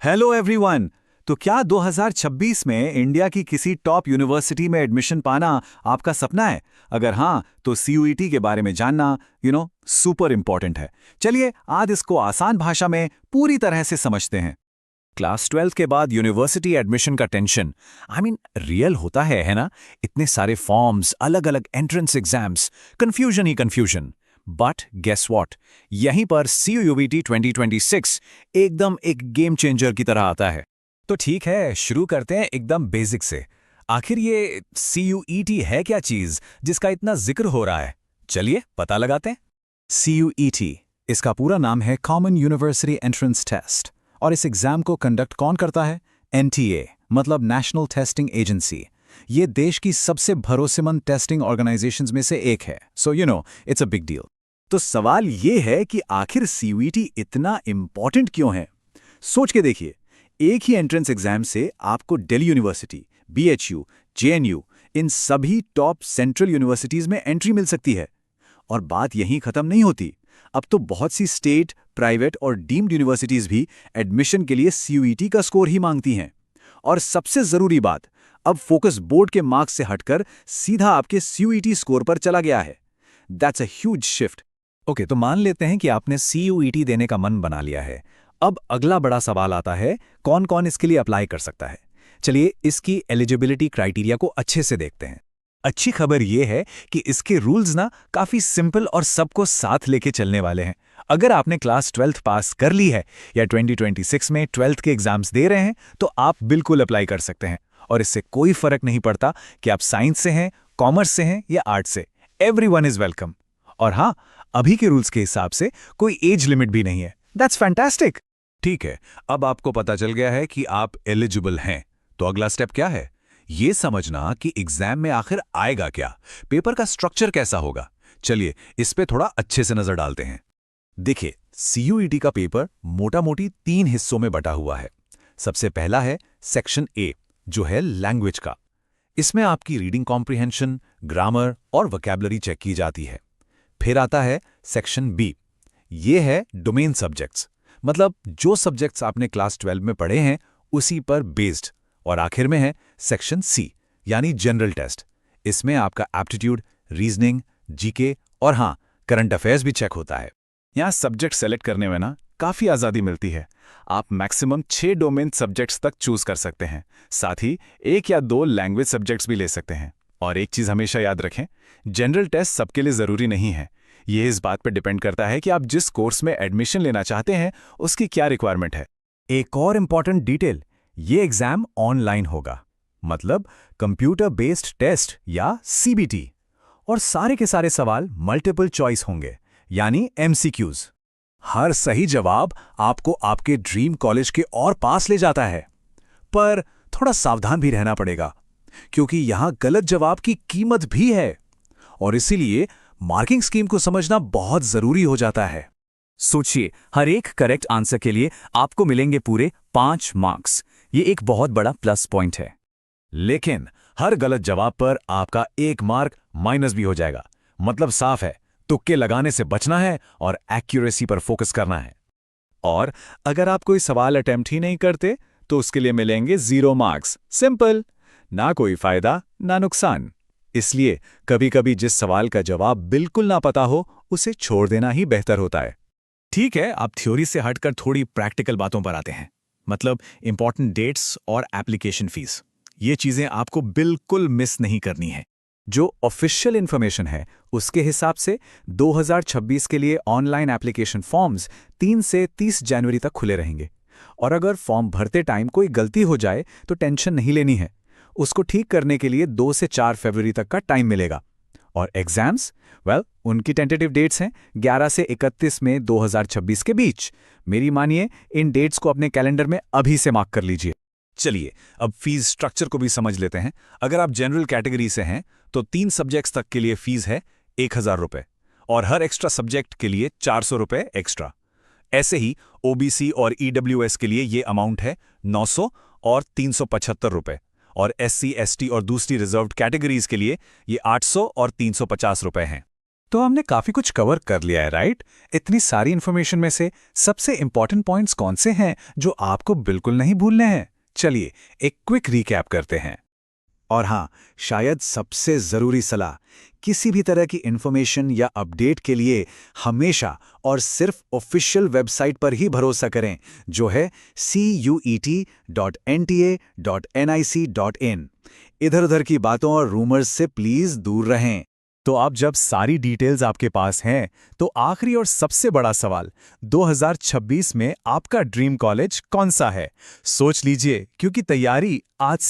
Hello everyone. तो क्या 2026 में इंडिया की किसी टॉप यूनिवर्सिटी में एडमिशन पाना आपका सपना है? अगर हाँ, तो सीयूईटी के बारे में जानना सुपर इंपॉर्टेंट है। चलिए आज इसको आसान भाषा में पूरी तरह से समझते हैं। क्लास 12 के बाद यूनिवर्सिटी एडमिशन का टेंशन रियल होता है ना? इतने सारे फॉर्म्स, अलग अलग एंट्रेंस एग्जाम्स, कंफ्यूजन ही कंफ्यूजन। बट गेस व्हाट, यहीं पर CUET 2026 एकदम एक गेम चेंजर की तरह आता है। तो ठीक है, शुरू करते हैं एकदम बेसिक से। आखिर ये CUET है क्या चीज जिसका इतना जिक्र हो रहा है? चलिए पता लगाते हैं। CUET, इसका पूरा नाम है कॉमन यूनिवर्सिटी एंट्रेंस टेस्ट। और इस एग्जाम को कंडक्ट कौन करता है? NTA, मतलब नेशनल टेस्टिंग एजेंसी। ये देश की सबसे भरोसेमंद टेस्टिंग ऑर्गेनाइजेशंस में से एक है। So it's a big deal. तो सवाल ये है कि आखिर CUET इतना इंपॉर्टेंट क्यों है? सोच के देखिए, एक ही एंट्रेंस एग्जाम से आपको दिल्ली यूनिवर्सिटी, BHU, JNU, इन सभी टॉप सेंट्रल यूनिवर्सिटीज में एंट्री मिल सकती है। और बात यहीं खत्म नहीं होती। अब तो बहुत सी स्टेट, प्राइवेट और डीम्ड यूनिवर्सिटीज भी एडमिशन के लिए CUET का स्कोर ही मांगती हैं। और सबसे जरूरी बात, अब फोकस बोर्ड के मार्क्स से हटकर सीधा आपके CUET स्कोर पर चला गया है। That's a huge shift. Okay, तो मान लेते हैं कि आपने CUET देने का मन बना लिया है। अब अगला बड़ा सवाल आता है, कौन कौन इसके लिए अप्लाई कर सकता है? चलिए इसकी एलिजिबिलिटी क्राइटेरिया को अच्छे से देखते हैं। अच्छी खबर यह है कि इसके रूल्स काफी सिंपल और सबको साथ लेके चलने वाले हैं। अगर आपने क्लास 12th पास कर ली है या 2026 में 12th के एग्जाम्स दे रहे हैं, तो आप बिल्कुल अप्लाई कर सकते हैं। और इससे कोई फर्क नहीं पड़ता कि आप साइंस से हैं, कॉमर्स से हैं या आर्ट्स से। Everyone is welcome. और हाँ, अभी के रूल्स के हिसाब से कोई एज लिमिट भी नहीं है। That's fantastic. ठीक है, अब आपको पता चल गया है कि आप एलिजिबल हैं। तो अगला स्टेप क्या है? ये समझना कि एग्जाम में आखिर आएगा क्या, पेपर का स्ट्रक्चर कैसा होगा। चलिए इस पे थोड़ा अच्छे से नजर डालते हैं। देखिए, CUET का पेपर मोटा मोटी 3 हिस्सों में बटा हुआ है। सबसे पहला है सेक्शन A, जो है लैंग्वेज का। इसमें आपकी रीडिंग कॉम्प्रिहेंशन, ग्रामर और वोकैबुलरी चेक की जाती है। फिर आता है सेक्शन B, ये है डोमेन सब्जेक्ट्स, मतलब जो सब्जेक्ट्स आपने क्लास 12 में पढ़े हैं उसी पर बेस्ड। और आखिर में है सेक्शन C, यानी जनरल टेस्ट। इसमें आपका एप्टीट्यूड, रीजनिंग, GK और हाँ, करंट अफेयर्स भी चेक होता है। यहाँ सब्जेक्ट सेलेक्ट करने में काफ़ी आज़ादी मिलती है। आप मैक्सिमम 6 डोमेन सब्जेक्ट्स तक चूज कर सकते हैं। साथ ही 1 या 2 लैंग्वेज सब्जेक्ट्स भी ले सकते हैं। और एक चीज़ हमेशा याद रखें, जनरल टेस्ट सबके लिए ज़रूरी नहीं है। ये इस बात पर डिपेंड करता है कि आप जिस कोर्स में एडमिशन लेना चाहते हैं उसकी क्या रिक्वायरमेंट है। एक और इम्पॉर्टेंट डिटेल, ये एग्जाम ऑनलाइन होगा, मतलब कंप्यूटर बेस्ड टेस्ट या CBT। और सारे के सारे सवाल मल्टीपल चॉइस होंगे, यानी MCQs। हर सही जवाब आपको आपके ड्रीम कॉलेज के और पास ले जाता है। पर थोड़ा सावधान भी रहना पड़ेगा, क्योंकि यहां गलत जवाब की कीमत भी है। और इसीलिए मार्किंग स्कीम को समझना बहुत जरूरी हो जाता है। सोचिए, हर एक करेक्ट आंसर के लिए आपको मिलेंगे पूरे 5 मार्क्स। ये एक बहुत बड़ा प्लस पॉइंट है। लेकिन हर गलत जवाब पर आपका 1 मार्क माइनस भी हो जाएगा। मतलब साफ है, तुक्के लगाने से बचना है और एक्यूरेसी पर फोकस करना है। और अगर आप कोई सवाल अटेम्प्ट ही नहीं करते तो उसके लिए मिलेंगे 0 मार्क्स। सिंपल, ना कोई फायदा ना नुकसान। इसलिए कभी कभी जिस सवाल का जवाब बिल्कुल ना पता हो, उसे छोड़ देना ही बेहतर होता है। ठीक है, आप थ्योरी से हटकर थोड़ी प्रैक्टिकल बातों पर आते हैं। मतलब इंपॉर्टेंट डेट्स और एप्लीकेशन फीस, ये चीजें आपको बिल्कुल मिस नहीं करनी है। जो ऑफिशियल इन्फॉर्मेशन है उसके हिसाब से 2026 के लिए ऑनलाइन एप्लीकेशन फॉर्म्स 3 से 30 जनवरी तक खुले रहेंगे। और अगर फॉर्म भरते टाइम कोई गलती हो जाए तो टेंशन नहीं लेनी है। उसको ठीक करने के लिए 2 से 4 फरवरी तक का टाइम मिलेगा। और एग्जाम्स, उनकी टेंटेटिव डेट्स हैं 11 से 31 मई 2026 के बीच। मेरी मानिए, इन डेट्स को अपने कैलेंडर में अभी से मार्क कर लीजिए। चलिए अब फीस स्ट्रक्चर को भी समझ लेते हैं। अगर आप जनरल कैटेगरी से हैं तो 3 सब्जेक्ट्स तक के लिए फीस है 1000 रुपये, और हर एक्स्ट्रा सब्जेक्ट के लिए 400 रुपये एक्स्ट्रा। ऐसे ही OBC और EWS के लिए ये अमाउंट है 900 और 375 रुपये, और SC, ST और दूसरी रिजर्व्ड कैटेगरीज के लिए ये 800 और 350 रुपये हैं। तो हमने काफी कुछ कवर कर लिया है, राइट? इतनी सारी इन्फॉर्मेशन में से सबसे इंपॉर्टेंट पॉइंट्स कौन से हैं जो आपको बिल्कुल नहीं भूलने हैं? चलिए एक क्विक रिकैप करते हैं। और हाँ, शायद सबसे जरूरी सलाह, किसी भी तरह की इन्फॉर्मेशन या अपडेट के लिए हमेशा और सिर्फ ऑफिशियल वेबसाइट पर ही भरोसा करें, जो है cuet.nta.nic.in। इधर-उधर की बातों और रूमर्स से प्लीज दूर रहें। तो अब जब सारी डिटेल्स आपके पास हैं, तो आखिरी और सबसे बड़ा सवाल, 2026 में आपका ड्रीम कॉलेज कौन सा है? सोच लीजिए, क्योंकि तैयारी आज